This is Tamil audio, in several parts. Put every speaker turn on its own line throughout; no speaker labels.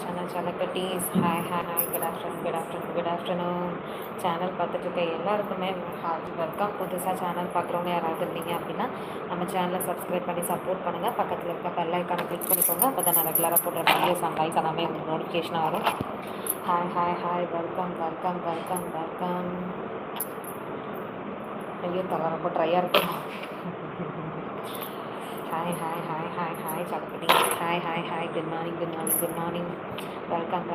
channel Chalakattis. Hi, good afternoon. Channel பார்த்துட்ருக்க எல்லாருக்குமே ஹார்ட் வெல்கம். புதுசாக சேனல் பார்க்குறவங்க யாராவது இருந்தீங்க அப்படின்னா நம்ம சேனலை சப்ஸ்கிரைப் பண்ணி சப்போர்ட் பண்ணுங்கள். பக்கத்தில் இருக்க பெல் ஐக்கானை கிளிக் பண்ணிக்கோங்க. அப்போ தான் நான் ரெகுலராக போடுற வீடியோஸ் அண்ட் லைக்ஸ் எல்லாமே உங்களுக்கு நோட்டிஃபிகேஷனாக வரும். Hi welcome. ஐயோ தலை ரொம்ப ட்ரையாக இருக்கும். ஹாய் சலப்படி. Hi good morning. Welcome.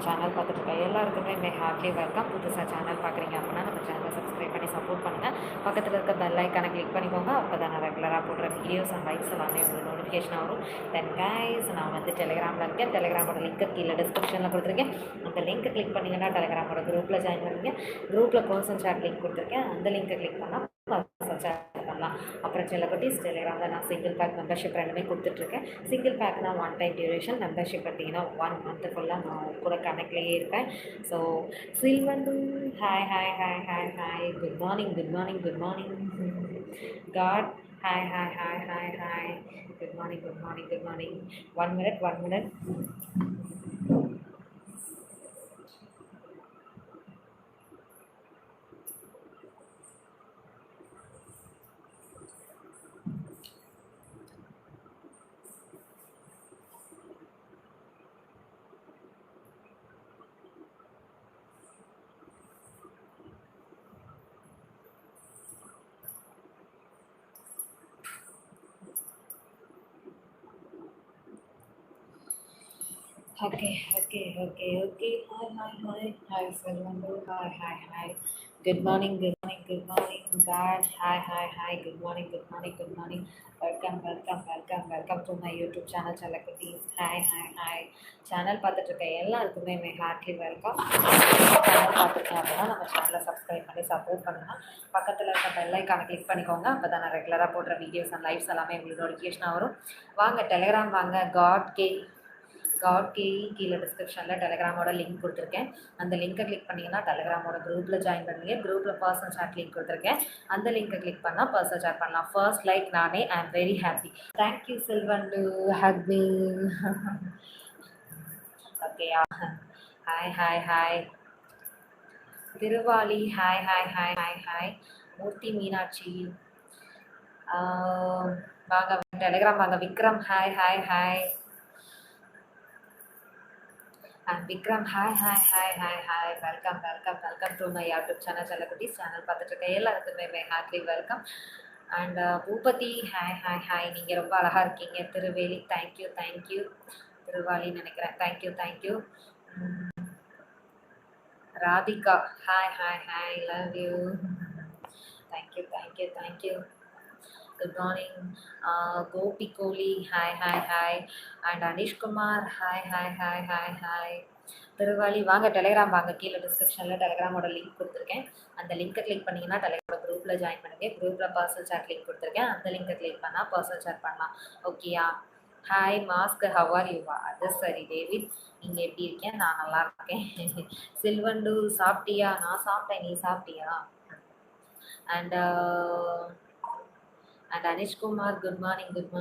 Channel பார்த்துட்டு இருக்க எல்லாருக்குமே ஹார்ட்லி வெல்கம். புதுசாக சேனல் பார்க்குறீங்க அப்படின்னா நம்ம சேனலை சப்ஸ்கிரைப் பண்ணி சப்போர்ட் பண்ணுங்கள். பக்கத்தில் இருக்க பெல் ஐக்கானை கிளிக் பண்ணிக்கோங்க. அப்போ தான் நான் ரெகுலராக போடுற வீடியோஸ் அண்ட் லைக்ஸ் எல்லாமே உங்களுக்கு நோட்டிஃபிகேஷன் வரும். தென் கைஸ், நான் வந்து டெலிகிராமில் இருக்கேன். டெலிகிராமோட லிங்க்கு கீழே டிஸ்கிரிப்ஷனில் கொடுத்துருக்கேன். அந்த லிங்க்கை கிளிக் பண்ணிங்கன்னா டெலிகிராமோட குரூப்பில் ஜாயின் பண்ணுவீங்க. குரூப்பில் பர்சனல் சாட் லிங்க் கொடுத்துருக்கேன். அந்த லிங்க்கை கிளிக் பண்ணால் பண்ணலாம். அப்புறம் சில குட்டீஸ் டெலிகிராமில் நான் சிங்கிள் பேக் மெம்பர்ஷிப் ரெண்டுமே கொடுத்துட்ருக்கேன். சிங்கிள் பேக்னா 1 டைம் டியூரேஷன், மெம்பர்ஷிப் பார்த்தீங்கன்னா 1 மந்த்து ஃபுல்லாக நான் கூட கனெக்ட்லேயே இருப்பேன். ஸோ சில்வண்டு ஹாய் குட் மார்னிங் காட் hi good morning 1 minute. Okay. Hi, Salmandu. Hi. Good morning. God. Hi. Good morning. Welcome to my YouTube channel, Chalakattis. Hi. Channel பார்த்துட்டு இருக்க எல்லாருக்குமே ஹார்ட்லி வெல்கம். சேனல் பார்த்துருக்கேன் அப்படின்னா நம்ம சேனலை சப்ஸ்கிரைப் பண்ணி சப்போர்ட் பண்ணுங்கள். பக்கத்தில் இருக்க பெல் ஐக்கானை கிளிக் பண்ணிக்கோங்க. அப்போ தான் நான் ரெகுலராக போடுற வீடியோஸ் அண்ட் லைவ்ஸ் எல்லாமே உங்களுக்கு நோட்டிஃபிகேஷனாக வரும். வாங்க டெலிகிராம் வாங்க. காட் கே கீழே டிஸ்கிரிப்ஷனில் டெலிகிராமோட லிங்க் கொடுத்துருக்கேன். அந்த லிங்க்கை கிளிக் பண்ணிங்கன்னா டெலிகிராமோட குரூப்பில் ஜாயின் பண்ணுவீங்க. குரூப்பில் பர்சனல் சாட் லிங்க் கொடுத்துருக்கேன். அந்த லிங்க்கை கிளிக் பண்ணால் பர்சனல் சாட் பண்ணலாம். ஃபர்ஸ்ட் லைக் நானே. I am very happy. Thank you சில்வண்டு. Hug me. ஓகேயா? ஹாய் திருவாளி. ஹாய் மூர்த்தி மீனாட்சி. வாங்க டெலிகிராம் வாங்க. Vikram hi and Vikram hi welcome to my YouTube channel Chalakattis. Channel பார்த்துட்டு இருக்க எல்லாருக்குமே heartly welcome. And Boopathi hi நீங்கள் ரொம்ப அழகாக இருக்கீங்க. திருவேலி தேங்க்யூ திருவாலின்னு நினைக்கிறேன். Thank you Radhika hi love you. Thank you good morning. Gopi Koli hi and Anish Kumar hi Thiruvali. வாங்க டெலிகிராம் வாங்க. கீழே டிஸ்கிரிப்ஷனில் டெலிகிராமோட லிங்க் கொடுத்துருக்கேன். அந்த லிங்க்கை கிளிக் பண்ணிங்கன்னா டெலிகிராமோட குரூப்பில் ஜாயின் பண்ணுங்க. குரூப்பில் பர்சனல் சாட் லிங்க் கொடுத்துருக்கேன். அந்த லிங்க்கை கிளிக் பண்ணால் பர்சனல் சாட் பண்ணலாம். ஓகேயா? ஹாய் மாஸ்க் ஹவர் யூவா. அது சரி டேவிட், நீங்கள் எப்படி இருக்கேன்? நான் நல்லா இருக்கேன். சில்வண்டு சாப்பிட்டியா? நான் சாப்பிட்டேன். நீ சாப்பிட்டியா? And Anish Kumar, good morning. Welcome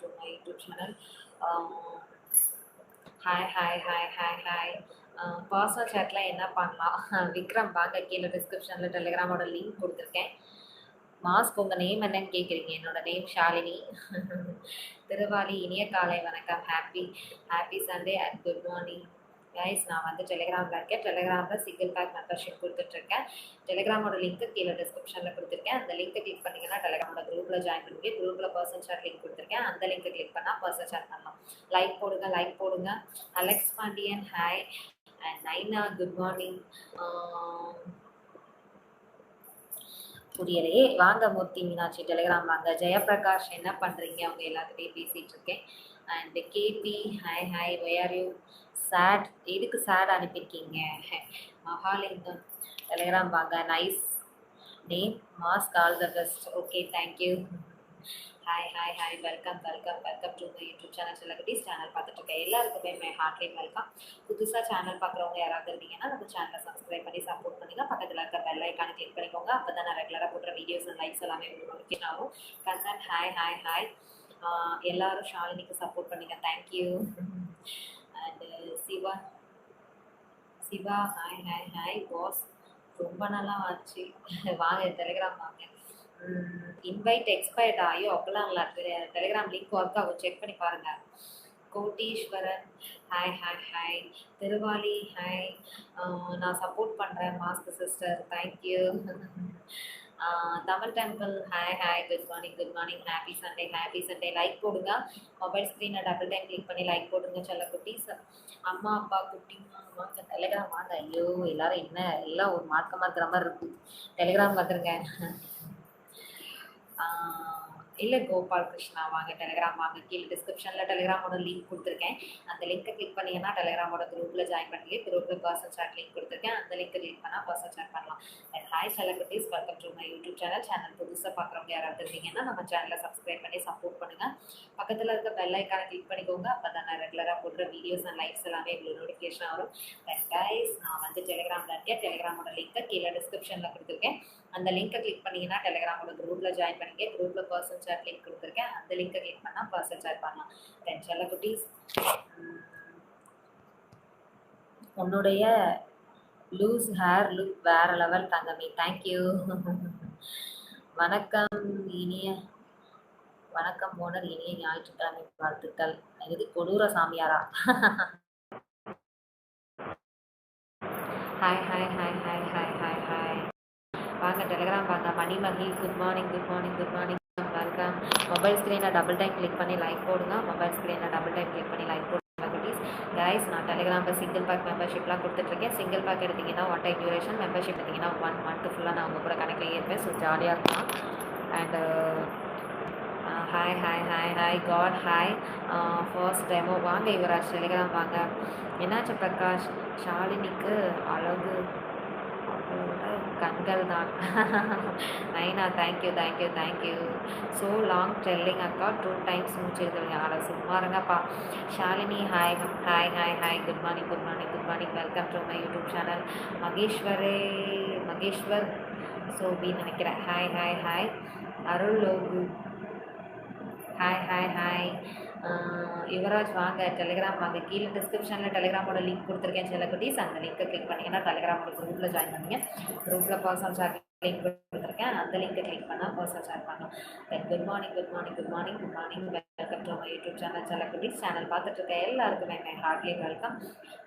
to my YouTube channel. Hi. Personal சாட்ல என்ன பண்ணலாம்? விக்ரம் வாங்க. கீழே டிஸ்கிரிப்ஷனில் டெலிகிராமோட லிங்க் கொடுத்துருக்கேன். மாஸ்க் உங்கள் நேம் என்னன்னு கேட்குறீங்க. என்னோட நேம் ஷாலினி. திருவாலி இனிய காலை வணக்கம். Happy Sunday and good morning guys. நான் வந்து டெலிகிராமில் இருக்கேன். டெலிகிராமில் சிங்கிள் பேக் மெம்பர்ஷிப் கொடுத்துட்ருக்கேன். டெலிகிராமோட லிங்க்கு கீழே டிஸ்கிரிப்ஷனில் கொடுத்துருக்கேன். அந்த லிங்க்கை கிளிக் பண்ணிங்கன்னா டெலிகிராமோட குரூப்பில் ஜாயின் பண்ணுவீங்க. குரூப்பில் பர்சனல் சாட் லிங்க் கொடுத்துருக்கேன். அந்த லிங்க்கை கிளிக் பண்ணால் பர்சனல் சாட் பண்ணலாம். லைக் போடுங்க. Alex Pandian hi and Naina good morning. புரியலையே. வாங்க மூர்த்தி மீனாட்சி டெலிகிராம் வாங்க. ஜெயபிரகாஷ் என்ன பண்ணுறீங்க? அவங்க எல்லாத்துலேயும் பேசிகிட்டு இருக்கேன். And KP hi where you said. எதுக்கு சேட் அனுப்பியிருக்கீங்க? மகாலிங்கம் டெலிகிராம் வாங்க. Nice name. Mask all the best. Okay thank you. Hi welcome to my YouTube channel Chalakattis. Channel பார்த்துட்டு இருக்க எல்லாருக்குமே ஹார்ட்லி வெல்கம். புதுசாக சேனல் பார்க்குறவங்க யாராவது இருந்தீங்கன்னா நம்ம சேனலை சப்ஸ்கிரைப் பண்ணி சப்போர்ட் பண்ணுங்கள். பக்கத்தில் இருக்க பெல் ஐக்கானை கிளிக் பண்ணிக்கோங்க. அப்போ தான் நான் ரெகுலராக போடுற வீடியோஸ் அண்ட் லைக்ஸ் எல்லாமே உங்களுக்கு நோட்டிஃபிகேஷன் ஆகும். கண்ணன் ஹாய் எல்லாரும் ஷாலினிக்கு சப்போர்ட் பண்ணுங்க. Thank you. And Siva Siva hi hi hi boss, ரொம்ப நாளாக ஆச்சு. வாங்க டெலிகிராம் வாங்க. இன்வைட் எக்ஸ்பயர்ட் ஆகியோ அப்போல்லாம் இல்லை. டெலிகிராம் லிங்க் ஒர்க் ஆகும், செக் பண்ணி பாருங்கள். Koteeswaran hi hi hi. Thiruvali hi. நான் சப்போர்ட் பண்ணுறேன் mask sister, thank you. Tamil temple hi hi. Good morning, happy Sunday. Like போடுங்க, மொபைல் ஸ்க்ரீனை டபுள் டைம் கிளிக் பண்ணி லைக் போடுங்க. செல்ல குட்டீஸ், அம்மா அப்பா குட்டிமா வாங்க டெலிகிராம் வாங்க. ஐயோ எல்லாரும் என்ன எல்லாம் ஒரு மார்க்கமாக இருக்கிற மாதிரி இருக்கு. டெலிகிராம் வந்துருங்க. இல்லை கோபால் கிருஷ்ணா வாங்க டெலிகிராம் வாங்க. கீழே டிஸ்கிரிப்ஷனில் டெலிகிராமோட லிங்க் கொடுத்துருக்கேன். அந்த லிங்க்கை கிளிக் பண்ணிங்கன்னா டெலிகிராமோட குரூப்பில் ஜாயின் பண்ணி குரூப்பில் பர்சனல் சாட் லிங்க் கொடுத்துருக்கேன். அந்த லிங்க்கை கிளிக் பண்ணால் பர்சனல் சாட் பண்ணலாம். And hi celebrities, welcome to my YouTube channel புதுசாக பார்க்குறவங்க யாராவது இருந்தீங்கன்னா நம்ம சேனலை சப்ஸ்கிரைப் பண்ணி சப்போர்ட் பண்ணுங்கள். பக்கத்தில் இருக்க பெல் ஐக்கானை கிளிக் பண்ணிக்கோங்க. அப்போ தான் நான் ரெகுலராக போடுற வீடியோஸ் அண்ட் லைவ்ஸ் எல்லாமே இவ்வளோ நோட்டிஃபிகேஷன் வரும். அண்ட் கைஸ், நான் வந்து டெலிகிராமில் இருக்கேன். டெலிகிராமோட லிங்க்கை கீழே டிஸ்கிரிப்ஷனில் கொடுத்துருக்கேன். அந்த லிங்க்கை கிளிக் பண்ணிங்கன்னா டெலிகிராமோட குரூப்பில் ஜாயின் பண்ணிங்க. குரூப்பில் பர்சனல் சாட் லிங்க் கொடுத்துருக்கேன். அந்த லிங்க்கை கிளிக் பண்ணால் பர்சனல் சாட் பண்ணலாம். தென் செல்ல குட்டீஸ், உன்னுடைய லூஸ் ஹேர் லுக் வேற லெவல் தங்கமி, தேங்க்யூ. வணக்கம் ஓனர், இனிய ஞாயிற்றுக்கிழமை வாழ்த்துக்கள். இது கொடூர சாமியாரா? Hi hi hi hi hi hi hi. வாங்க டெலிகிராம் வாங்க. மணிமகி குட் மார்னிங். வெல்கம். மொபைல் ஸ்க்ரீனை டபுள் டைம் கிளிக் பண்ணி லைக் போடுங்க. கைஸ், நான் டெலிகிராமில் சிங்கிள் பேக் மெம்பர்ஷிப்லாம் கொடுத்துட்ருக்கேன். சிங்கிள் பேக் எடுத்திங்கன்னா 1 டைம் டியூரேஷன், மெம்பர்ஷிப் எடுத்திங்கன்னா 1 மந்த் ஃபுல்லாக நான் உங்கள் கூட கணக்கில் இருப்பேன். ஸோ ஜாலியாக இருக்கலாம். And hi god hi. First demo வாங்க யுவராஜ் டெலிகிராம் வாங்க. என்னாச்சு பிரகாஷ்? ஷாலினிக்கு அழகு கண்கள் தான். Naina thank you. So long telling அக்கா 2 டைம்ஸ் முடிச்சிருக்கீங்க. ஆட சும்மா இருங்கப்பா. Shalini hi. Good morning. Welcome to my YouTube channel. Maheswar Sobi நினைக்கிறேன். ஹாய். அருள் லோகு ஹாய். யுவராஜ் வாங்க டெலிகிராம் வாங்க. கீழே டிஸ்கிரிப்ஷனில் டெலிகிராமோட லிங்க் கொடுத்துருக்கேன் செல்ல குட்டீஸ். அந்த லிங்க்கை கிளிக் பண்ணிங்கன்னா டெலிகிராமோட குரூப்பில் ஜாயின் பண்ணுங்க. குரூப்பில் பர்சனல் சாட் லிங்க் கொடுத்துருக்கேன். அந்த லிங்க்கை கிளிக் பண்ணால் பர்சனல் சாட் பண்ணலாம். தென் good morning. Welcome to my YouTube channel செல்ல குட்டீஸ். சேனல் பார்த்துட்டு இருக்க எல்லாருக்குமே ஹார்ட்லி வெல்கம்.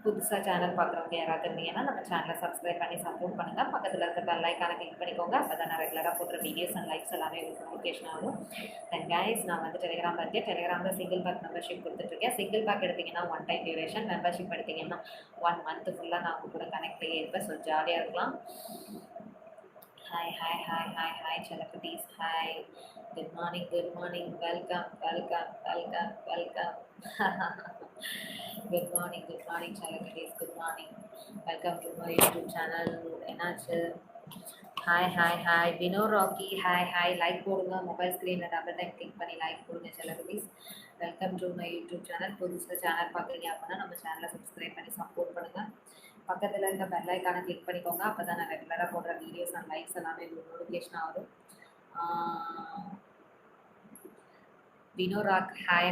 புதுசாக சேனல் பார்க்குறவங்க யாராவது இருந்தீங்கன்னா நம்ம சேனலை சப்ஸ்கிரைப் பண்ணி சப்போர்ட் பண்ணுங்கள். பக்கத்தில் இருக்க பெல் ஐக்கானை கிளிக் பண்ணிக்கோங்க. அப்போ தான் நான் ரெகுலராக போடுற வீடியோஸ் அண்ட் லைக்ஸ் எல்லாமே நோட்டிஃபிகேஷன் ஆகும். தென் கைஸ், நான் வந்து டெலிகிராமில் இருக்கேன். டெலிகிராமில் சிங்கிள் பேக் மெம்பர்ஷிப் கொடுத்துட்ருக்கேன். சிங்கிள் பேக் எடுத்திங்கன்னா 1 டைம் டியூரேஷன், மெம்பர்ஷிப் எடுத்திங்கன்னா 1 மந்த் ஃபுல்லாக நான் உங்கள் கூட கனெக்ட்லேயே இருப்பேன். ஸோ ஜாலியாக இருக்கலாம். ஹாய் செல்லக்குட்டீஸ் hi. Good morning. Welcome. Good morning செல்லக்குட்டீஸ். Good morning. Welcome to my YouTube channel. என்னாச்சு? Hi. Vino Rocky hi. Like போடுங்க. மொபைல் ஸ்க்ரீனில் டபுள் டைம் கிளிக் பண்ணி லைக் போடுங்க செல்லக்குட்டீஸ். Welcome to my YouTube channel. புதுசாக சேனல் பார்க்குறீங்க அப்படின்னா நம்ம சேனலை சப்ஸ்கிரைப் பண்ணி சப்போர்ட் பண்ணுங்கள். பக்கத்தில் இருக்க பெல் ஐக்கானை கிளிக் பண்ணிக்கோங்க. அப்போ தான் நான் ரெகுலராக போடுற வீடியோஸ் அண்ட் லைக்ஸ் எல்லாமே நோட்டிஃபிகேஷன் ஆகும். Vinorock hi.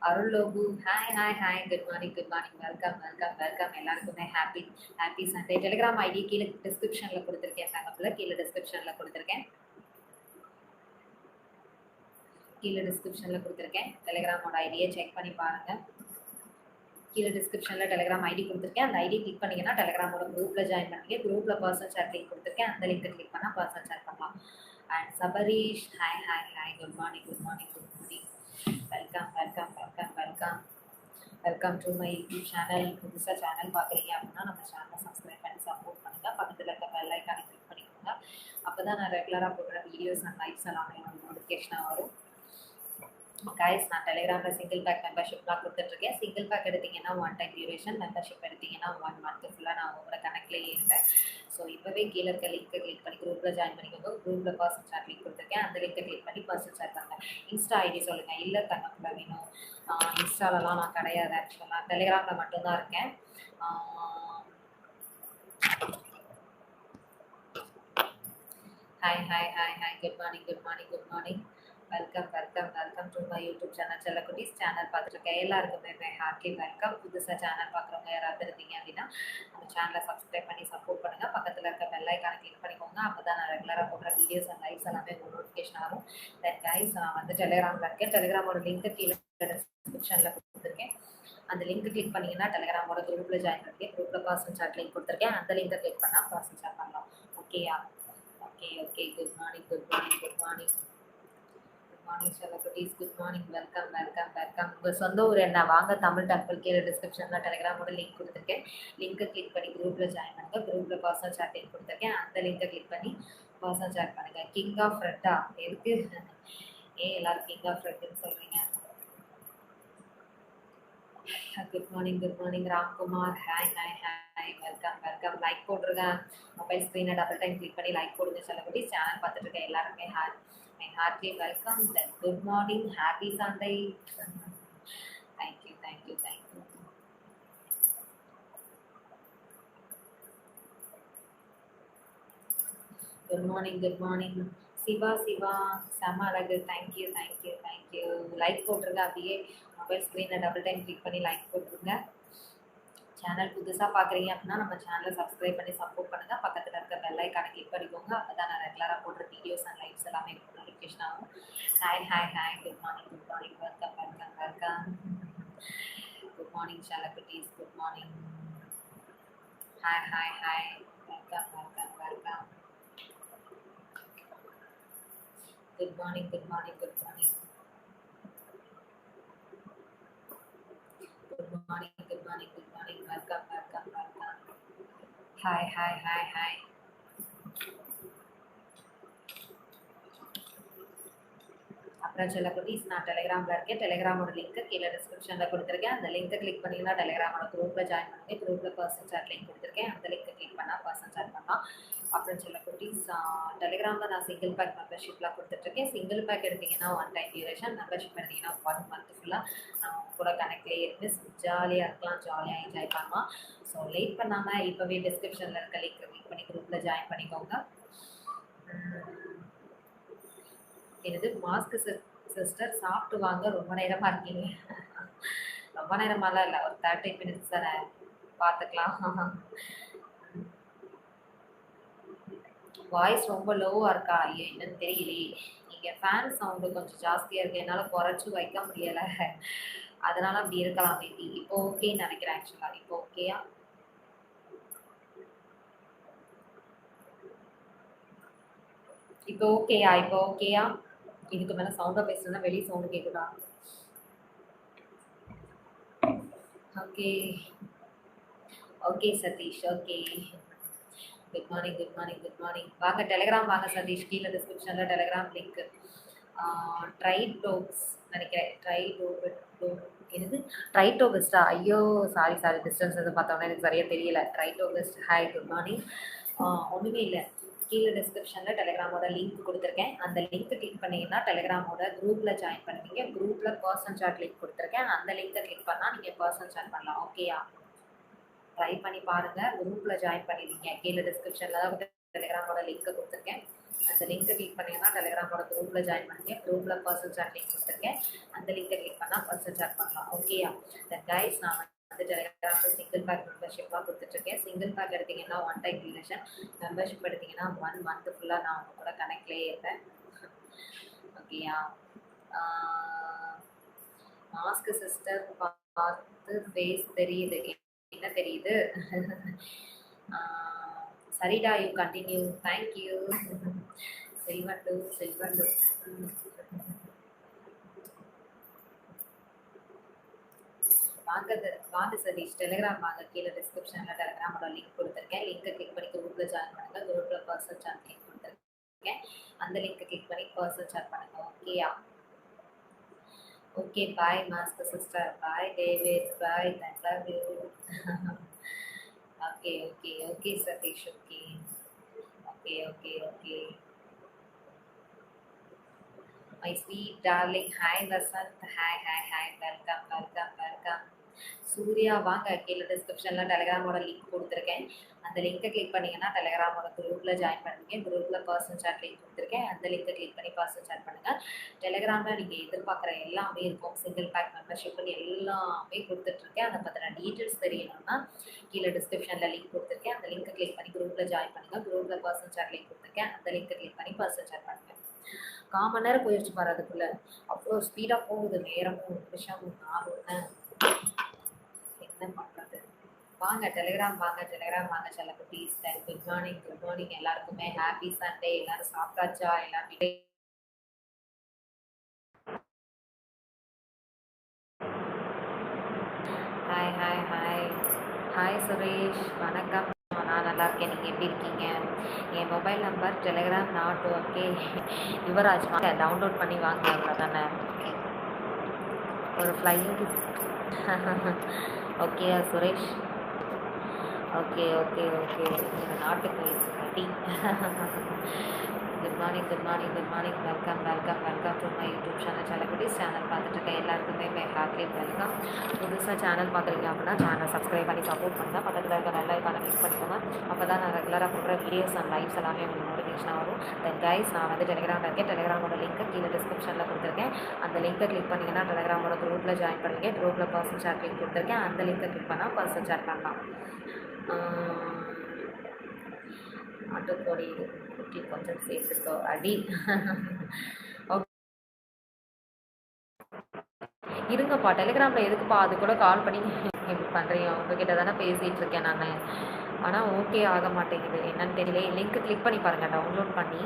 Arul Logu hi. Good morning. Welcome. எல்லாருக்குமே ஹாப்பி சண்டே. டெலிகிராம் ஐடி கீழே டிஸ்கிரிப்ஷனில் கொடுத்துருக்கேன். தகவலில் கீழே டிஸ்கிரிப்ஷனில் கொடுத்துருக்கேன். டெலிகிராமோட ஐடியை செக் பண்ணி பாருங்கள். கீழே டிஸ்கிரிப்ஷனில் டெலிகிராம் ஐடி கொடுத்துருக்கேன். அந்த ஐடி கிளிக் பண்ணிங்கன்னா டெலிகிராமோட குரூப்பில் ஜாயின் பண்ணிங்க. குரூப்பில் பர்சனல் சாட் லிங்க் கொடுத்துருக்கேன். அந்த லிங்க்கை கிளிக் பண்ணால் பர்சனல் சாட் பண்ணலாம். And Sabareesh hi. Good morning. Welcome to my YouTube channel. புதுசாக சேனல் பார்க்குறீங்க அப்படின்னா நம்ம சேனலை சப்ஸ்கிரைப் பண்ணி சப்போர்ட் பண்ணுங்கள். பக்கத்தில் இருக்க பெல் ஐக்கானை கிளிக் பண்ணிக்கோங்க. அப்போ தான் நான் ரெகுலராக போடுற வீடியோஸ் அண்ட் லைக்ஸ் எல்லாமே நோட்டிஃபிகேஷனாக வரும். கைஸ், நான் டெலிகிராமில் சிங்கிள் பேக் மெம்பர்ஷிப்லாம் கொடுத்துட்ருக்கேன். சிங்கிள் பேக் எடுத்திங்கன்னா 1 டைம் டியூரேஷன், மெம்பர்ஷிப் எடுத்திங்கன்னா 1 மந்த் ஃபுல்லாக நான் உங்களோட கணக்கிலேயே இருப்பேன். ஸோ இப்போவே கீழே இருக்க லிங்க்கை கிளிக் பண்ணி குரூப்பில் ஜாயின் பண்ணிக்கோங்க. குரூப்பில் பர்சனல் சாட் லிங்க் கொடுத்துருக்கேன். அந்த லிங்க்கை கிளிக் பண்ணி பர்சனல் சாட் பண்ணுங்கள். இன்ஸ்டா ஐடி சொல்லுங்கள். இல்லை தங்கக்குள்ள வேணும். இன்ஸ்டாலலாம் நான் கிடையாது. ஆக்சுவலாக டெலிகிராமில் மட்டும்தான் இருக்கேன். Hi. Good morning. Welcome to my YouTube channel செல்லக்குட்டீஸ். சேனல் பார்த்துருக்க எல்லாருக்குமே ஹார்ட்லி வெல்கம். புதுசாக சேனல் பார்க்குறவங்க யாராவது இருந்தீங்க அப்படின்னா நம்ம சேனலை சப்ஸ்கிரைப் பண்ணி சப்போர்ட் பண்ணுங்கள். பக்கத்தில் இருக்க பெல் ஐக்கானை கிளிக் பண்ணிக்கோங்க. அப்போ தான் நான் ரெகுலராக போடுற வீடியோஸ் அண்ட் லைவ்ஸ் எல்லாமே உங்களுக்கு நோட்டிஃபிகேஷன் ஆகும். தென் கைஸ், நான் வந்து டெலிகிராமில் இருக்கேன். டெலிகிராமோட லிங்க் கீழே டிஸ்கிரிப்ஷனில் கொடுத்துருக்கேன். அந்த லிங்க் கிளிக் பண்ணிங்கன்னா டெலிகிராமோட குரூப்பில் ஜாயின் பண்ணிருக்கேன். குரூப்பில் பர்சனல் சாட் லிங்க் கொடுத்துருக்கேன். அந்த லிங்கை கிளிக் பண்ணால் பர்சனல் சாட் பண்ணலாம். ஓகேயா? ஓகே. குட் மார்னிங் செல்லக்குட்டீஸ். Good morning. வெல்கம். உங்கள் சொந்த ஊர் என்ன? வாங்க தமிழ் டெம்பிள். கீழே டிஸ்கிரிப்ஷனில் டெலிகிராமோட லிங்க் கொடுத்துருக்கேன். லிங்கை கிளிக் பண்ணி குரூப்பில் ஜாயின் பண்ணுங்கள். குரூப்பில் பர்சனல் சாட் லிங்க் கொடுத்துருக்கேன். அந்த லிங்கை கிளிக் பண்ணி பர்சனல் சாட் பண்ணுங்கள். கிங் ஆஃப் ஃப்ரெட்டா எதுக்கு? ஏன் எல்லாரும் கிங் ஆஃப் ஃப்ரெட்டுன்னு சொல்கிறீங்க? Good morning Ramkumar. Hi. Welcome. Like போட்டுருங்க. மொபைல் ஸ்க்ரீனை டபுள் டைம் கிளிக் பண்ணி லைக் போடுங்க செல்லக்குட்டி. சேனல் பார்த்துட்டு இருக்க எல்லாருமே heartly welcome. Then good morning, happy Sunday. Thank you. Good morning Siva. செம அழகு. தேங்க்யூ. லைக் போட்டுருங்க. அப்படியே மொபைல் ஸ்க்ரீனை டபுள் டைம் கிளிக் பண்ணி லைக் போட்டுருங்க. சேனல் புதுசாக பார்க்குறீங்க அப்படின்னா நம்ம சேனலை சப்ஸ்கிரைப் பண்ணி சப்போர்ட் பண்ணுங்கள். பக்கத்தில் இருக்க பெல் ஐக்கானை கிளிக் பண்ணிக்கோங்க. அப்போ தான் நான் ரெகுலராக போடுற வீடியோஸ் அண்ட் லைவ்ஸ் எல்லாமே நோட்டிஃபிகேஷன் ஆகும். Hi. Good morning. Welcome. Good morning செல்லக்குட்டீஸ். Good morning. Hi. Welcome. Good morning. Welcome. Hi. அப்புறம் செல்லக்குட்டீஸ், நான் டெலிகிராமில் இருக்கேன். டெலிகிராமோட லிங்க் கீழே டிஸ்கிரிப்ஷனில் கொடுத்துருக்கேன். அந்த லிங்கை கிளிக் பண்ணிங்கன்னா டெலிகிராமோட குரூப்பில் ஜாயின் பண்ணுங்கள். குரூப்பில் பர்சனல் சாட் லிங்க் கொடுத்துருக்கேன். அந்த லிங்கை கிளிக் பண்ணால் பர்சனல் சாட் பண்ணலாம். அப்புறம் செல்லக்குட்டீஸ், டெலிகிராமில் நான் சிங்கிள் பேக் மெம்பர்ஷிப்லாம் கொடுத்துட்ருக்கேன். சிங்கிள் பேக் எடுத்திங்கன்னா 1 டைம் டியூரேஷன். மெம்பர்ஷிப் எடுத்திங்கன்னா 1 மந்த் ஃபுல்லாக நான் கூட கனெக்ட்லேயே இருந்து ஜாலியாக இருக்கலாம், ஜாலியாக என்ஜாய் பண்ணலாம். ஸோ லேட் பண்ணாமல் இப்போவே டிஸ்கிரிப்ஷனில் இருக்க லிங்கை கிளிக் பண்ணி குரூப்பில் ஜாயின் பண்ணிக்கோங்க. எனது மாஸ்க் சிஸ்டர் சாப்பிட்டு வாங்க. ரொம்ப நேரமாக இருக்கீங்க. ரொம்ப நேரமாலாம் இல்லை, ஒரு 30 minutes தானே, பார்த்துக்கலாம். வாய்ஸ் ரொம்ப லோவாக இருக்கா? என்னன்னு தெரியலையே. இங்கே ஃபேன் சவுண்டு கொஞ்சம் ஜாஸ்தியாக இருக்குது. என்னால் குறைச்சி வைக்க முடியலை. அதனால அப்படி இருக்கலாம் மேபி. இப்போ ஓகேன்னு நினைக்கிறேன். ஆக்சுவலாக இப்போ ஓகேயா? இப்போ ஓகேயா? இதுக்கு மேலே சவுண்டாக பேசுனா வெளியே சவுண்டு கேட்குதா? Okay Sathish. Okay. Good morning. வாங்க டெலிகிராம் வாங்க சதீஷ். கீழே டிஸ்கிரிப்ஷனில் டெலிகிராம் லிங்க். ட்ரைடோக்ஸ் நினைக்கிறேன். என்னது ட்ரைடோகஸ்டா? ஐயோ சாரி. டிஸ்டன்ஸ் எதுவும் பார்த்தோன்னா எனக்கு சரியாக தெரியல. ட்ரைடோகஸ்ட். Hi, good morning. ஒன்றுமே இல்லை, கீழே டிஸ்கிரிப்ஷனில் டெலிகிராமோட லிங்க் கொடுத்துருக்கேன். அந்த லிங்க்கை கிளிக் பண்ணிங்கன்னா டெலிகிராமோட குரூப்பில் ஜாயின் பண்ணுவீங்க. குரூப்பில் பர்சனல் சாட் லிங்க் கொடுத்துருக்கேன். அந்த லிங்க்கை கிளிக் பண்ணால் நீங்கள் பர்சனல் சாட் பண்ணலாம். ஓகேயா? ட்ரை பண்ணி பாருங்கள். குரூப்பில் ஜாயின் பண்ணிடுவீங்க. கீழே டிஸ்கிரிப்ஷனில் தான் டெலிகிராமோட லிங்க்கை கொடுத்துருக்கேன். அந்த லிங்க்கை கிளிக் பண்ணிங்கன்னா டெலிகிராமோட குரூப்பில் ஜாயின் பண்ணுங்க. குரூப்பில் பர்சனல் சாட் லிங்க் கொடுத்துருக்கேன். அந்த லிங்க்கை கிளிக் பண்ணால் பர்சனல் சாட் பண்ணலாம். ஓகேயா? தென் கைஸ், நான் வந்து டெலிகிராமில் சிங்கிள் பேக் மெம்பர்ஷிப்பாக கொடுத்துட்ருக்கேன். சிங்கிள் பேக் எடுத்திங்கன்னா 1 டைம் டியூரேஷன். மெம்பர்ஷிப் எடுத்திங்கன்னா 1 மந்த் ஃபுல்லாக நான் அவங்க கூட கனெக்ட்லேயே இருப்பேன். ஓகேயா? மாஸ்க் சிஸ்டர் பார்த்து ஃபேஸ் தெரியுது. என்ன தெரியுது? சரிடா, யூ கண்டினியூ. தேங்க்யூ. செல்வண்டு. வாங்க சதீஷ், டெலிகிராம் வாங்க. கீழே டிஸ்கிரிப்ஷனில் டெலிகிராமோட லிங்க் கொடுத்துருக்கேன். லிங்க்கை கிளிக் பண்ணி குரூப்பில் ஜாயின் பண்ணுங்கள். குரூப்பில் பர்சனல் சாட் லிங்க் கொடுத்துருக்கேன். அந்த லிங்க்கை கிளிக் பண்ணி பர்சனல் சாட் பண்ணுங்கள். ஓகேயா? Okay. Bye mask sister. Bye David. Bye. Love you. Okay Sathish. Okay. My sweet darling. Hi Vasant. Hi. Welcome. Surya வாங்க, கீழே டிஸ்கிரிப்ஷனில் டெலிகிராமோட லிங்க் கொடுத்துருக்கேன். அந்த லிங்கை கிளிக் பண்ணிங்கன்னா டெலிகிராமோட குரூப்பில் ஜாயின் பண்ணுவீங்க. குரூப்பில் பர்சனல் சாட் லிங்க் கொடுத்துருக்கேன். அந்த லிங்கை கிளிக் பண்ணி பர்சனல் சாட் பண்ணுங்கள். டெலிகிராமில் நீங்கள் எதிர்பார்க்குற எல்லாமே இருக்கும். சிங்கிள் பேக் மெம்பர்ஷிப்னு எல்லாமே கொடுத்துட்ருக்கேன். அதை பற்றின டீட்டெயில்ஸ் தெரியணும்னா கீழே டிஸ்கிரிப்ஷனில் லிங்க் கொடுத்துருக்கேன். அந்த லிங்கை கிளிக் பண்ணி குரூப்பில் ஜாயின் பண்ணுங்கள். குரூப்பில் பர்சனல் சாட் லிங்க் கொடுத்துருக்கேன். அந்த லிங்கை கிளிக் பண்ணி பர்சனல் சாட் பண்ணுங்கள். 1/4 மணி நேரம் போயிடுச்சு பாரு, அதுக்குள்ளே அவ்வளோ ஸ்பீடாக போகுது நேரமும் நிமிஷமும் நாளும். என்ன பண்ணுறது? வாங்க டெலிகிராம் வாங்க, டெலிகிராம் வாங்க செல்லக்குட்டீஸ். குட் மார்னிங், குட் மார்னிங் எல்லாருக்குமே. Happy Sunday. எல்லாரும் சாப்பிட்டாச்சா? எல்லாமே hi hi hi hi Suresh, வணக்கம். நான் நல்லா இருக்கேன். நீங்கள் எப்படி இருக்கீங்க? என் mobile number Telegram not okay. Yuvaraj வாங்க, டவுன்லோட் பண்ணி வாங்க. அவ்வளோதானே. ஒரு ஃப்ளையிங் ஓகேயா சுரேஷ்? Okay okay okay. எங்கள் நாட்டுக்கு டீ. Good morning, good morning, good morning. Welcome welcome welcome to my YouTube channel. செல்லக்குட்டீஸ் சேனல் பார்த்துட்டு இருக்க எல்லாருக்குமே ஹாப்பி வெல்கம். புதுசாக சேனல் பார்க்குறீங்க அப்படின்னா சேனல் சப்ஸ்கிரைப் பண்ணி சப்போர்ட் பண்ணுங்கள். பக்கத்தில் இருக்க நல்ல ஐக்கானை கிளிக் பண்ணிக்கோங்க. அப்போ தான் நான் ரெகுலராக போடுற வீடியோஸ் அண்ட் லைவ்ஸ் எல்லாமே உங்களுக்கு நோட்டிஃபிகேஷனாக வரும். தென் கைஸ், நான் வந்து டெலிகிராமில் இருக்கேன். டெலிகிராமோட லிங்க்கை கீழே டிஸ்கிரிப்ஷனில் கொடுத்துருக்கேன். அந்த லிங்கை கிளிக் பண்ணிங்கன்னா டெலிகிராமோட குரூப்பில் ஜாயின் பண்ணுவீங்க. குரூப்பில் பர்சனல் சாட் லிங்க் கொடுத்துருக்கேன். அந்த லிங்கை கிளிக் பண்ணால் பர்சனல் சாட் பண்ணலாம். நாட்டுக்கோழி குட்டி கொஞ்சம் சேர்த்துக்கோ அடி. இருங்கப்பா, டெலிகிராமில் எதுக்குப்பா அது கூட கால் பண்ணி எப்படி பண்ணுறீங்க? உங்ககிட்ட தானே பேசிகிட்டு இருக்கேன் நான். ஆனால் ஓகே ஆக மாட்டேங்குது, என்னன்னு தெரியல. லிங்க் கிளிக் பண்ணி பாருங்கள், டவுன்லோட் பண்ணி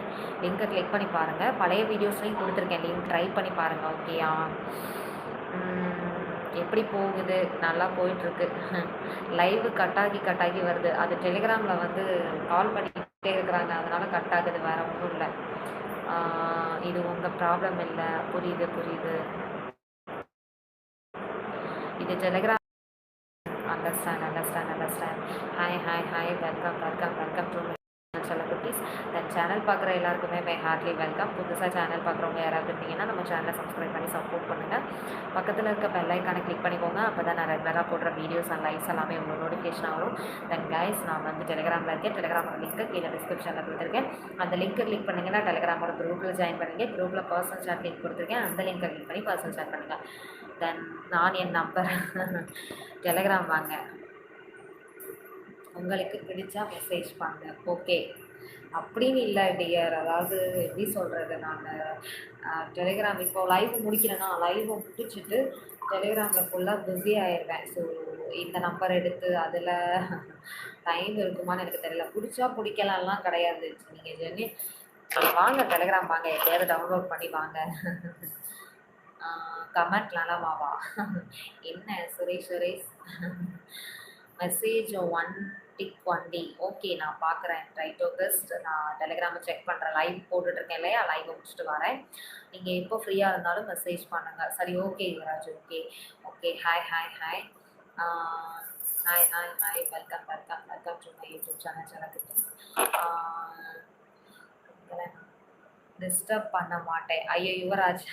லிங்க்கை கிளிக் பண்ணி பாருங்கள். பழைய வீடியோஸ்லையும் கொடுத்துருக்கேன், லிங்க் ட்ரை பண்ணி பாருங்கள். ஓகேயா? எப்படி போகுது? நல்லா போயிட்டுருக்கு. லைவு கட்டாகி வருது. அது டெலிகிராமில் வந்து கால் பண்ணிக்கிட்டே இருக்கிறாங்க, அதனால் கட் ஆகுது. வேறு ஒன்றும் இல்லை. இது உங்கள் ப்ராப்ளம் இல்லை. புரியுது புரியுது. இது Telegram. Understand. Hi welcome to செல்லக்குட்டீஸ். தென் சேனல் பார்க்குற எல்லாருக்குமே ஹார்ட்லி வெல்கம். புதுசாக சேனல் பார்க்குறவங்க யாராவது இருந்தீங்கன்னா நம்ம சேனலை சப்ஸ்கிரைப் பண்ணி சப்போர்ட் பண்ணுங்கள். பக்கத்தில் இருக்க பெல் ஐக்கானை கிளிக் பண்ணிக்கோங்க. அப்போ தான் நான் ரெகுலராக போடுற வீடியோஸ் அண்ட் லைவ்ஸ் எல்லாமே உங்களுக்கு நோட்டிஃபிகேஷன் வரும். தென் கைஸ், நான் வந்து டெலிகிராமில் இருக்கேன். டெலிகிராமோட லிங்க்கு கீழே டிஸ்கிரிப்ஷனில் கொடுத்துருக்கேன். அந்த லிங்க்கை கிளிக் பண்ணிங்கன்னா டெலிகிராமோட குரூப்பில் ஜாயின் பண்ணுங்க. குரூப்பில் பர்சனல் சாட் லிங்க் கொடுத்துருக்கேன். அந்த லிங்க்கை கிளிக் பண்ணி பர்சனல் சாட் பண்ணுங்கள். தென் நான் என் நம்பர் டெலிகிராம் வாங்க, உங்களுக்கு பிடிச்சா மெசேஜ் பண்ணுங்க. ஓகே அப்படின்னு இல்லை டியர். அதாவது எப்படி சொல்கிறது, நான் டெலிகிராம் இப்போ லைவ் முடிக்கிறேன்னா லைவை முடிச்சுட்டு டெலிகிராமில் ஃபுல்லாக பிஸி ஆகிடுவேன். ஸோ இந்த நம்பர் எடுத்து அதில் டைம் இருக்குமான்னு எனக்கு தெரியல. பிடிச்சா பிடிக்கலாம்லாம் கிடையாது. நீங்கள் ஜெனி வாங்க டெலிகிராம் வாங்க, எப்படியாவது டவுன்லோட் பண்ணி வாங்க. கமெண்ட்லாம் வா. என்ன Suresh message 1 tick 1D. Okay, நான் பார்க்குறேன். Right best. நான் டெலிகிராமை செக் பண்ணுறேன். லைவ் போட்டுட்ருக்கேன் இல்லையா, லைவை முடிச்சுட்டு வரேன். நீங்கள் எப்போ ஃப்ரீயாக இருந்தாலும் மெசேஜ் பண்ணுங்கள். சரி, okay Yuvaraj. Okay hi welcome to my YouTube channel. செல்லக்குட்டீஸ், டிஸ்டர்ப் பண்ண மாட்டேன். ஐயோ யுவராஜ்,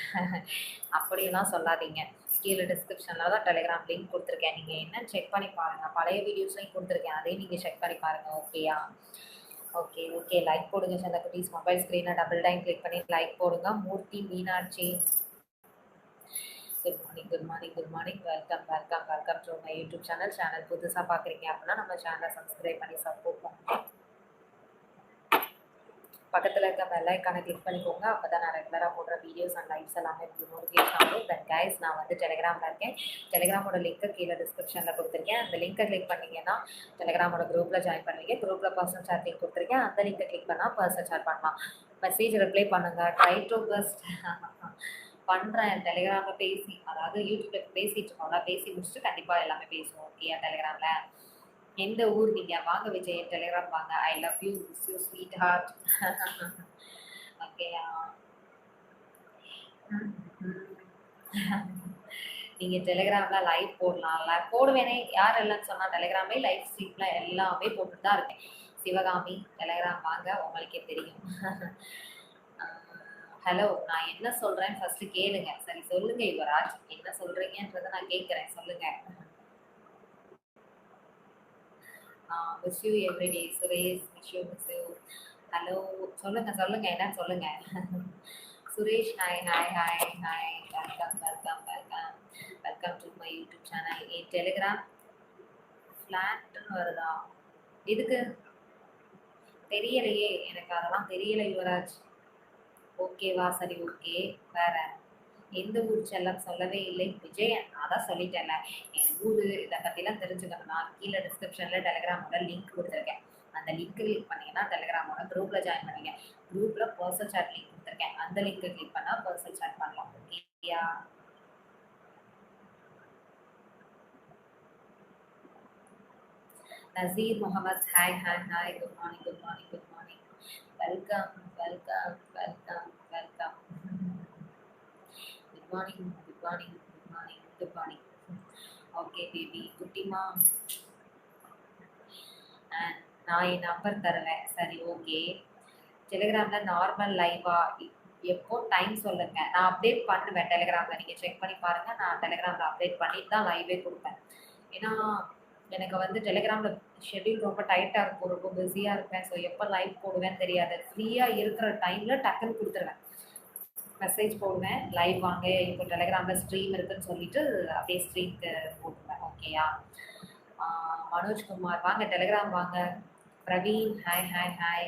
அப்படியெல்லாம் சொல்லாதீங்க. கீழே டிஸ்கிரிப்ஷனில் தான் டெலிகிராம் லிங்க் கொடுத்துருக்கேன். நீங்கள் என்னன்னு செக் பண்ணி பாருங்கள். பழைய வீடியோஸ்லையும் கொடுத்துருக்கேன், அதையும் நீங்கள் செக் பண்ணி பாருங்கள். ஓகேயா? ஓகே லைக் போடுங்க செல்லக்குட்டீஸ். மொபைல் ஸ்க்ரீனை டபுள் டைம் கிளிக் பண்ணி லைக் போடுங்க. Moorthy Meenakshi, good morning. Welcome to my YouTube channel புதுசாக பார்க்குறீங்க அப்படின்னா நம்ம சேனலை சப்ஸ்கிரைப் பண்ணி சப்போர்ட் பண்ணுங்கள். பக்கத்தில் இருக்க பெல் ஐக்கானை கிளிக் பண்ணிக்கோங்க. அப்போ தான் நான் ரெகுலராக போடுற வீடியோஸ் அண்ட் லைவ்ஸ் எல்லாமே உங்களுக்கு நோட்டிஃபிகேஷன் ஆகும். தென் கைஸ், நான் வந்து டெலிகிராமில் இருக்கேன். டெலிகிராமோட லிங்க்கை கீழே டிஸ்கிரிப்ஷனில் கொடுத்துருக்கேன். அந்த லிங்க்கை கிளிக் பண்ணிங்கன்னா டெலிகிராமோட குரூப்பில் ஜாயின் பண்ணுவீங்க. குரூப்பில் பர்சனல் சாட் லிங்க் கொடுத்துருக்கேன். அந்த லிங்க்கை கிளிக் பண்ணால் பர்சனல் சாட் பண்ணலாம். மெசேஜ் ரிப்ளை பண்ணுங்கள். ட்ரை டு பெஸ்ட் பண்ணுறேன். டெலிகிராமில் பேசி, அதாவது யூடியூப்பில் பேசிட்டு இருக்கோம்ல, பேசி முடிச்சுட்டு கண்டிப்பாக எல்லாமே பேசுவோம். ஓகேயா? டெலிகிராமில் எந்த ஊர் நீங்கள்? வாங்க விஜய், டெலிகிராம் வாங்க. I love you, miss you sweetheart. ஓகேயா? நீங்கள் டெலிகிராமில் லைவ் போடலாம்ல? போடுவேனே, யார் இல்லைன்னு சொன்னால் டெலிகிராமே லைவ் ஸ்ட்ரீமில் எல்லாமே போட்டுட்டு தான் இருக்கேன். சிவகாமி, டெலிகிராம் வாங்க, உங்களுக்கே தெரியும். ஹலோ, நான் என்ன சொல்கிறேன் ஃபஸ்ட்டு கேளுங்க. சரி சொல்லுங்கள் யுவராஜ், என்ன சொல்கிறீங்கன்றதை நான் கேட்குறேன், சொல்லுங்கள். Miss you everyday Suresh, miss you. Hello, சொல்லுங்க சொல்லுங்க, என்னன்னு சொல்லுங்க. Suresh, hi hi hi hi, welcome welcome to my YouTube channel. என் டெலிகிராம் ஃப்ளாட்னு வருதா? இதுக்கு தெரியலையே, எனக்கு அதெல்லாம் தெரியல யுவராஜ். ஓகேவா, சரி ஓகே. வேற எந்த ஊர் செல்லம் சொல்லவே இல்லை. விஜயன், அதான் சொல்லிட்டேன்ல. என் ஊர் இதை பற்றிலாம் தெரிஞ்சுக்கணும்னா கீழே டிஸ்கிரிப்ஷனில் டெலிகிராமோட லிங்க் கொடுத்துருக்கேன். அந்த லிங்க் கிளிக் பண்ணிங்கன்னா டெலிகிராமோட குரூப்பில் ஜாயின் பண்ணிங்க. குரூப்பில் பர்சனல் சாட் லிங்க் கொடுத்துருக்கேன். அந்த லிங்க்கை கிளிக் பண்ணால் பர்சனல் சாட் பண்ணலாம். ஓகேயா? Nazeer Mohammed, hi hi hi, good morning good morning good morning. Welcome welcome welcome welcome. Good morning good morning good morning good morning. Okay baby, குட்டிமா. நான் என் நம்பர் தருவேன். சரி ஓகே. டெலிகிராமில் நார்மல் லைவா எப்போ டைம் சொல்லுங்க, நான் அப்டேட் பண்ணுவேன். டெலிகிராமில் நீங்கள் செக் பண்ணி பாருங்கள். நான் டெலிகிராமில் அப்டேட் பண்ணிட்டு தான் லைவே கொடுப்பேன். ஏன்னா எனக்கு வந்து டெலிகிராமில் ஷெட்யூல் ரொம்ப டைட்டாக இருக்கும், ரொம்ப பிஸியாக இருப்பேன். ஸோ எப்போ லைவ் போடுவேன்னு தெரியாது. ஃப்ரீயாக இருக்கிற டைமில் டக்குன்னு கொடுத்துருவேன். மெசேஜ் போடுவேன், லைவ் வாங்க, இப்போ டெலிகிராமில் ஸ்ட்ரீம் இருக்குன்னு சொல்லிட்டு அப்படியே ஸ்ட்ரீம்க்கு போட்டுருவேன். ஓகேயா? மனோஜ்குமார், வாங்க டெலிகிராம் வாங்க. Praveen, hi hi hi.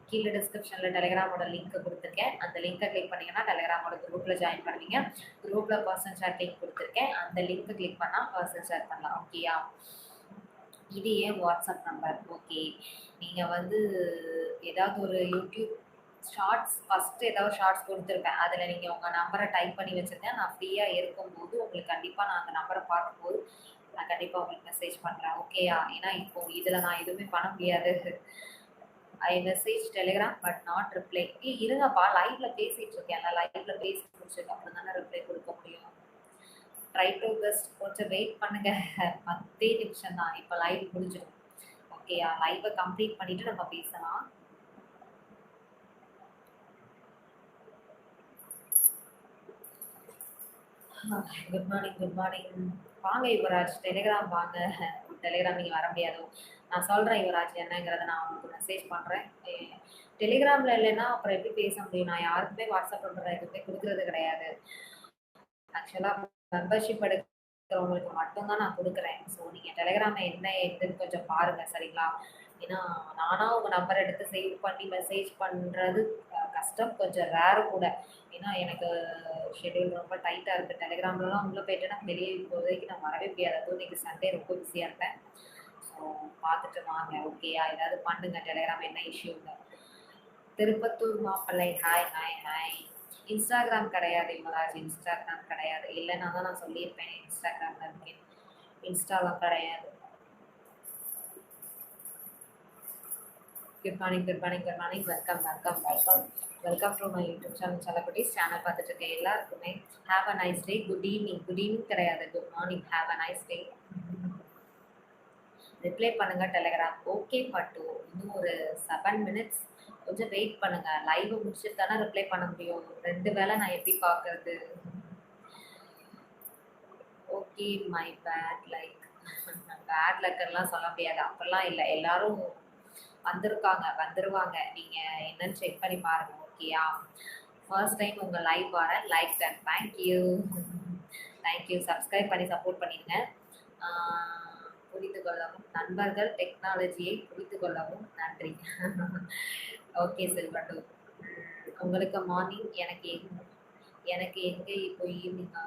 கீழே டிஸ்கிரிப்ஷனில் டெலிகிராமோட லிங்க் கொடுத்துருக்கேன். அந்த லிங்க்கை கிளிக் பண்ணிங்கன்னா டெலிகிராமோட குரூப்பில் ஜாயின் பண்ணுவீங்க. குரூப்பில் பர்சனல் சாட் லிங்க் கொடுத்துருக்கேன். அந்த லிங்க்கை கிளிக் பண்ணால் பர்சனல் சாட் பண்ணலாம். ஓகேயா? இது ஏன் வாட்ஸ்அப் நம்பர். ஓகே, நீங்கள் வந்து ஏதாவது ஒரு யூடியூப் ஷார்ட்ஸ் ஃபஸ்ட்டு ஏதாவது ஷார்ட்ஸ் கொடுத்துருப்பேன். அதில் நீங்கள் உங்கள் நம்பரை டைப் பண்ணி வச்சுருங்க. நான் ஃப்ரீயாக இருக்கும்போது உங்களுக்கு கண்டிப்பாக நான் அந்த நம்பரை பார்க்கும்போது நான் கண்டிப்பாக உங்களுக்கு மெசேஜ் பண்ணுறேன். ஓகேயா? ஏன்னா இப்போது இதில் நான் எதுவுமே பண்ண முடியாது. ஐ message Telegram but not reply. இருங்கப்பா, லைவ்ல பேசிட்டு இருக்கேன்ல, லைவ்ல பேசி முடிச்சதுக்கு அப்புறம் தானே ரிப்ளை கொடுக்க முடியும். ட்ரை டு பெஸ்ட், கொஞ்சம் வெயிட் பண்ணுங்க. 10 நிமிஷம் தான், இப்போ லைவ் முடிஞ்சிடும். ஓகேயா? லைவை கம்ப்ளீட் பண்ணிட்டு நம்ம பேசலாம். Good morning good morning. வாங்க யுவராஜ், டெலிகிராம் வாங்க. டெலிகிராம் நீங்கள் வர முடியாது. நான் சொல்கிறேன் யுவராஜ் என்னங்கிறத நான் உங்களுக்கு மெசேஜ் பண்ணுறேன். டெலிகிராமில் இல்லைன்னா அப்புறம் எப்படி பேச முடியும்? நான் யாருக்குமே வாட்ஸ்அப் நம்பர் எதுவுமே கொடுக்குறது கிடையாது. ஆக்சுவலாக மெம்பர்ஷிப் எடுக்கிறவங்களுக்கு மட்டும்தான் நான் கொடுக்குறேன். ஸோ நீங்கள் டெலிகிராமை என்ன எதுன்னு கொஞ்சம் பாருங்கள், சரிங்களா? ஏன்னா நானாக உங்கள் நம்பர் எடுத்து சேவ் பண்ணி மெசேஜ் பண்ணுறது கஷ்டம், கொஞ்சம் ரேரு கூட. ஏன்னா எனக்கு ஷெட்யூல் ரொம்ப டைட்டாக இருக்குது. டெலிகிராம்லலாம் உள்ளே போய்ட்டு நான் வெளியே இப்போதைக்கு நான் வரவே முடியாது. அதுவும் இன்றைக்கி சண்டே ரொம்ப பிஸியாக இருப்பேன். ஸோ பார்த்துட்டு வாங்க. ஓகேயா? ஏதாவது பண்ணுங்கள். டெலிகிராம் என்ன இஷ்யூங்க. திருப்பத்தூர் மாப்பிள்ளை, ஹாய் ஹாய் ஹாய். இன்ஸ்டாகிராம் கிடையாது யுவராஜ், இன்ஸ்டாகிராம் கிடையாது. இல்லைன்னா தான் நான் சொல்லியிருப்பேன் இன்ஸ்டாகிராமில் இருக்கேன். இன்ஸ்டாலாம் கிடையாது. Good morning good morning good morning. Welcome welcome welcome welcome to my YouTube channel. செல்லக்குட்டீஸ் சேனல் பார்த்துட்டு இருக்கேன் எல்லாருக்குமே have a nice day. Good evening. Good evening கிடையாது, good morning. Have a nice day. Reply பண்ணுங்க டெலிகிராம். ஓகே பட்டு, இன்னும் ஒரு 7 மினிட்ஸ் கொஞ்சம் வெயிட் பண்ணுங்க. லைவ் முடிச்சுட்டு தானே ரிப்ளை பண்ண முடியும். 2 வேளை நான் எப்படி பார்க்கறது? Okay my bad luck. Bad லக்கெல்லாம் சொல்ல முடியாது, அப்படிலாம் இல்லை. எல்லாரும் வந்துருவாங்க. நீங்கள் என்னன்னு செக் பண்ணி பாருங்கள். ஓகேயா? ஃபர்ஸ்ட் டைம் உங்கள் லைவ் வரேன். லைக் தன், தேங்க்யூ தேங்க்யூ. சப்ஸ்கிரைப் பண்ணி சப்போர்ட் பண்ணிடுங்க. புரிந்து கொள்ளவும் நண்பர்கள், டெக்னாலஜியை புரிந்து கொள்ளவும் நன்றி. ஓகே செல்வண்டு, உங்களுக்கு மார்னிங். எனக்கு எங்கே இப்போ ஈவினிங்கா?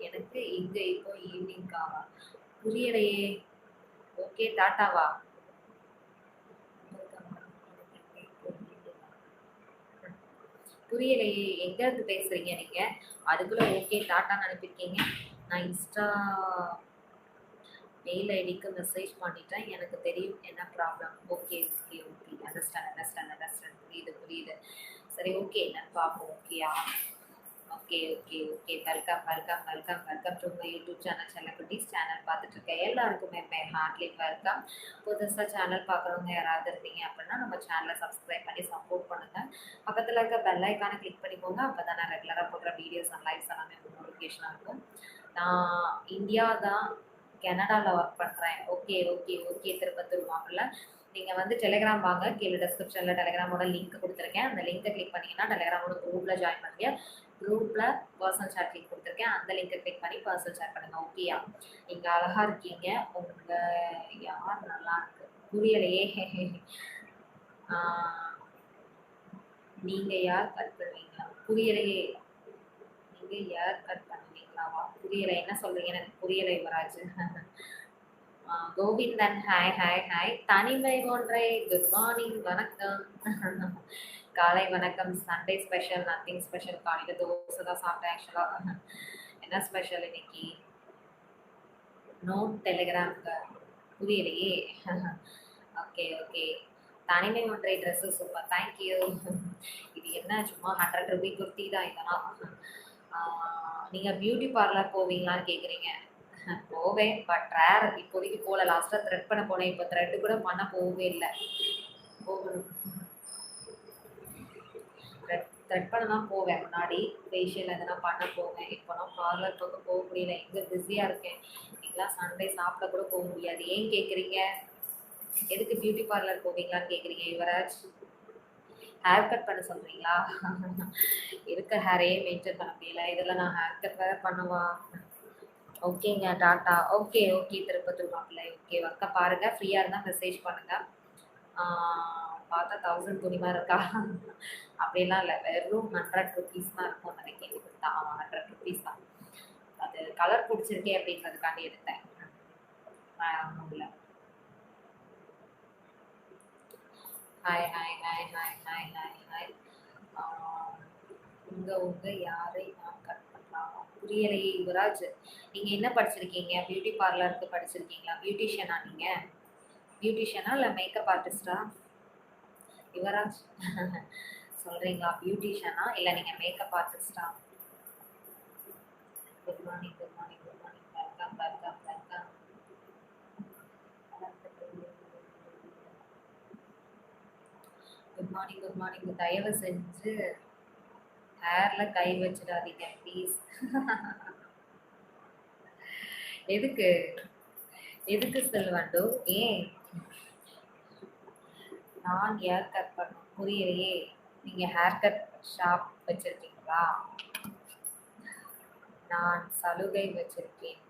எனக்கு இங்கே இப்போ ஈவினிங்கா? புரியலையே. ஓகே டாட்டாவா? புரியலையே, எங்கேருந்து பேசுகிறீங்க நீங்கள்? அதுக்குள்ளே ஓகே டாட்டான்னு அனுப்பியிருக்கீங்க. நான் இன்ஸ்டா மெயில் ஐடிக்கு மெசேஜ் பண்ணிட்டேன். எனக்கு தெரியும் என்ன problem. Okay okay okay, understand. புரியுது. சரி ஓகே, என்னன்னு பார்ப்போம். ஓகேயா? Okay okay okay. Welcome to my YouTube channel. செல்லக்குட்டீஸ் சேனல் பார்த்துட்டு இருக்கேன் எல்லாருக்குமே ஹார்ட்லி வெல்கம். புதுசாக சேனல் பார்க்குறவங்க யாராவது இருந்தீங்க அப்படின்னா நம்ம சேனலை சப்ஸ்கிரைப் பண்ணி சப்போர்ட் பண்ணுங்கள். பக்கத்தில் இருக்க பெல் ஐக்கானை கிளிக் பண்ணிக்கோங்க. அப்போ தான் நான் ரெகுலராக போடுற வீடியோஸ் அண்ட் லைவ்ஸ் எல்லாமே நோட்டிஃபிகேஷனாக இருக்கும். நான் இந்தியா தான் கனடாவில் ஒர்க் பண்ணுறேன். ஓகே ஓகே ஓகே திருப்பத்தூர் மாப்பிள்ள. நீங்கள் வந்து டெலிகிராம் வாங்க, கீழே டிஸ்கிரிப்ஷனில் டெலிகிராமோட லிங்க் கொடுத்துருக்கேன். அந்த லிங்க்கை கிளிக் பண்ணிங்கன்னா டெலிகிராமோட குரூப்பில் ஜாயின் பண்ணுங்க. குரூப்பில் பர்சனல் சாட் லிங்க் கொடுத்துருக்கேன். அந்த லிங்க்கை கிளிக் பண்ணி பர்சனல் சாட் பண்ணுங்கள். ஓகேயா? நீங்கள் அழகாக இருக்கீங்க. உங்கள் யார் நல்லா இருக்கு புரியலையே. நீங்கள் யார் கட் பண்ணுவீங்களா? புரியலையே. நீங்கள் யார் கட் பண்ணுவீங்களாவா? புரியலை, என்ன சொல்கிறீங்க எனக்கு புரியலை Yuvaraj. Govindan hi hi hi. தனிமை ஒன்றை குட் மார்னிங் வணக்கம். காலை வணக்கம். Sunday special nothing special. காலையில் தோசை தான் சாப்பிட்டேன் ஆக்சுவலாக. என்ன ஸ்பெஷல் இன்னைக்கு? நோ டெலிகிராம்ங்க. புரியலையே. Okay okay. தனிமை ஒன்றை ட்ரெஸ்ஸு சூப்பர், தேங்க்யூ. இது என்ன சும்மா 100 ரூபி குர்த்தி தான் இதெல்லாம். நீங்கள் பியூட்டி பார்லர் போவீங்களான்னு கேட்குறீங்க. போவேன், பட் ரேர். இப்போதைக்கு போகல. லாஸ்ட்டாக த்ரெட் பண்ண போனேன். இப்போ த்ரெட்டு கூட பண்ண போகவே இல்லை. போகணும். த்ரெட் பண்ண தான் போவேன் முன்னாடி. ஃபேஷியல் எதனா பண்ண போவேன். இப்போனா பார்லர் பக்கம் போக முடியல. எங்கே பிஸியாக இருக்கேன். நீங்களாம் சண்டே சாப்பிட கூட போக முடியாது. ஏன் கேட்குறீங்க? எதுக்கு பியூட்டி பார்லர் போவீங்களான்னு கேட்குறீங்க யுவராஜ்? ஹேர் கட் பண்ண சொல்கிறீங்களா? இருக்க ஹேரே மெயின்டைன் பண்ண முடியல. இதில் நான் ஹேர் கட் வேறு பண்ணுவா? ஓகேங்க, டாட்டா. ஓகே ஓகே திருப்பத்தூர் மாப்பிள்ளை. ஓகே, ஒர்க்கை பாருங்கள். ஃப்ரீயாக இருந்தால் மெசேஜ் பண்ணுங்கள். பார்த்தா 1000 துணிமா இருக்கா? அப்படிலாம் இல்லை, வெறும் 100 ருபீஸ் தான் இருக்கும் நினைக்கிறேன். கொடுத்தா 100 ருபீஸ் தான். அது கலர் பிடிச்சிருக்கே அப்படின்றதுக்காண்டி எடுத்தேன். ஒன்றும் இல்லை. Hi hi hi hi hi hi hi. உங்கள் யாரை நான் கட் பண்ணலாம்? புரியலையே யுவராஜ். நீங்கள் என்ன படிச்சிருக்கீங்க? பியூட்டி பார்லருக்கு படிச்சிருக்கீங்களா? பியூட்டிஷியனா நீங்கள்? பியூட்டிஷியனா இல்லை மேக்கப் ஆர்டிஸ்டா யுவராஜ்? சொல்கிறீங்களா? பியூட்டிஷியனா இல்லை நீங்கள் மேக்கப் ஆர்டிஸ்டா? Good morning good morning good morning. Welcome welcome welcome. Good morning good morning. தயவு செஞ்சு ஹேரில் கை வச்சிடாதீங்க ப்ளீஸ். எதுக்கு எதுக்கு செல்வண்டோ? ஏன் நான் ஹேர் கட் பண்ணும்? புரியலையே. நீங்கள் ஹேர் கட் ஷாப் வச்சுருக்கீங்களா? நான் சலுகை வச்சுருக்கேன்.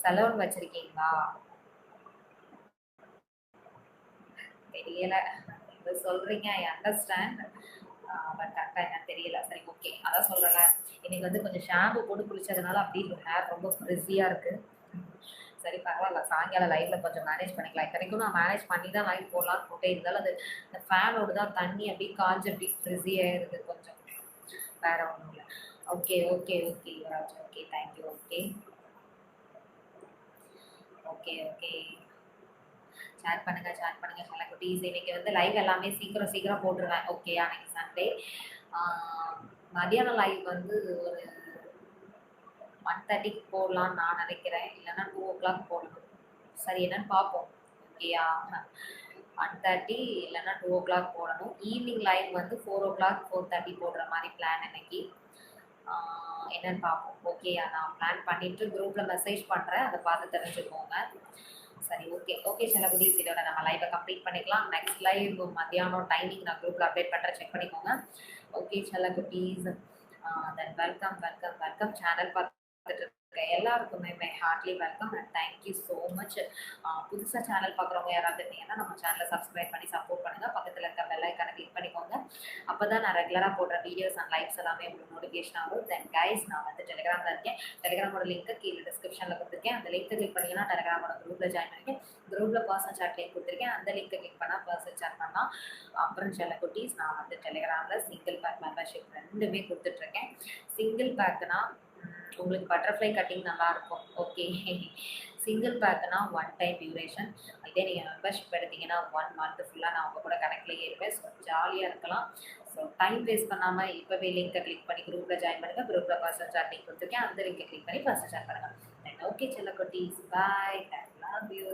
சலூன் வச்சுருக்கீங்களா? தெரியலை. இப்போ சொல்கிறீங்க, ஐ அண்டர்ஸ்டாண்ட், பட் கரெக்டாக என்ன தெரியல. சரி ஓகே, அதான் சொல்கிறேன்ல, இன்னைக்கு வந்து கொஞ்சம் ஷாம்பு போட்டு குளிச்சதுனால அப்படியே ஹேர் ரொம்ப ஃப்ரிஸியாக இருக்குது. சரி பரவாயில்ல, சாயங்காலம் லைவில் கொஞ்சம் மேனேஜ் பண்ணிக்கலாம். இத்தனைக்கும் நான் மேனேஜ் பண்ணி தான் லைவ் போடலான்னு போட்டே இருந்தாலும் அது அந்த ஃபேனோடு தான் தண்ணி அப்படியே காஞ்சு அப்படி ஃப்ரிஸியாக இருக்குது கொஞ்சம். வேறு ஒன்றும் இல்லை. Okay okay okay Yuvaraj. Okay thank you. Okay okay okay. Share பண்ணுங்கள் சில குட்டீஸ். இன்றைக்கி வந்து லைவ் எல்லாமே சீக்கிரம் போட்டுருவேன். ஓகேயா? அன்றைக்கி சண்டே மதியானம் லைவ் வந்து ஒரு 1:30க்கு போடலான்னு நான் நினைக்கிறேன். இல்லைன்னா 2 o'clock போடணும். சரி என்னன்னு பார்ப்போம். ஓகேயா? 1:30 இல்லைன்னா 2 o'clock போடணும். ஈவினிங் லைவ் வந்து 4 o'clock 4:30 போடுற மாதிரி பிளான் இன்னைக்கு. என்னன்னு பார்ப்போம். ஓகேயா? நான் பிளான் பண்ணிவிட்டு குரூப்பில் மெசேஜ் பண்ணுறேன். அதை பார்த்து தெரிஞ்சுக்கோங்க. சரி ஓகே ஓகே செல்லகுட்டீஸ், இதோட நம்ம லைவை கம்ப்ளீட் பண்ணிக்கலாம். நெக்ஸ்ட் லைவ் மத்தியானம் டைமிங் நான் குரூப்பில் அப்டேட் பண்ணுறேன், செக் பண்ணிக்கோங்க. ஓகே செல்லகுட்டீஸ், then welcome welcome welcome. Channel பார்த்துட்டு இருக்க எல்லாருக்குமே my heartly welcome and thank you so much. புதுசாக சேனல் பார்க்குறவங்க யாராவது இருந்தீங்கன்னா நம்ம சேனலை சப்ஸ்கிரைப் பண்ணி சப்போர்ட் பண்ணுங்கள். பக்கத்தில் இருக்க பெல் ஐக்கானை கிளிக் பண்ணிக்கோங்க. அப்போ தான் நான் ரெகுலராக போடுற வீடியோஸ் அண்ட் லைவ்ஸ் எல்லாமே உங்களுக்கு நோட்டிஃபிகேஷன் ஆகும். தென் கைஸ், நான் வந்து டெலிகிராமில் இருக்கேன். டெலிகிராமோட லிங்க்கு கீழே டிஸ்கிரிப்ஷனில் கொடுத்துருக்கேன். அந்த லிங்க்கை கிளிக் பண்ணிங்கன்னா டெலிகிராமோட குரூப்பில் ஜாயின் பண்ணிக்கேன். குரூப்பில் பர்சனல் சாட் லிங்க் கொடுத்துருக்கேன். அந்த லிங்க்கை கிளிக் பண்ணால் பர்சனல் சாட் பண்ணலாம். அப்புறம் செல்லகுட்டீஸ், நான் வந்து டெலிகிராமில் சிங்கிள் பேக் மெம்பர்ஷிப் 2மே கொடுத்துட்ருக்கேன். சிங்கிள் பேக்குனா உங்களுக்கு பட்டர்ஃப்ளை கட்டிங் நல்லாயிருக்கும். ஓகே, சிங்கிள் பேக்குனா 1 டைம் டியூரேஷன். இதே நீங்கள் மெம்பர்ஷிப் எடுத்தீங்கன்னா 1 month ஃபுல்லாக நான் உங்கள் கூட கனெக்ட்லேயே இருப்பேன். ஸோ ஜாலியாக இருக்கலாம். ஸோ டைம் வேஸ்ட் பண்ணாமல் இப்போவே லிங்க்கை கிளிக் பண்ணி குரூப்பில் ஜாயின் பண்ணுங்கள். குரூப்பில் பர்சனல் சாட் லிங்க் கொடுத்துருக்கேன். அந்த லிங்கை கிளிக் பண்ணி பர்சனல் சாட் பண்ணுங்கள். ஓகே செல்லக்குட்டீஸ், பாய், லவ் யூ.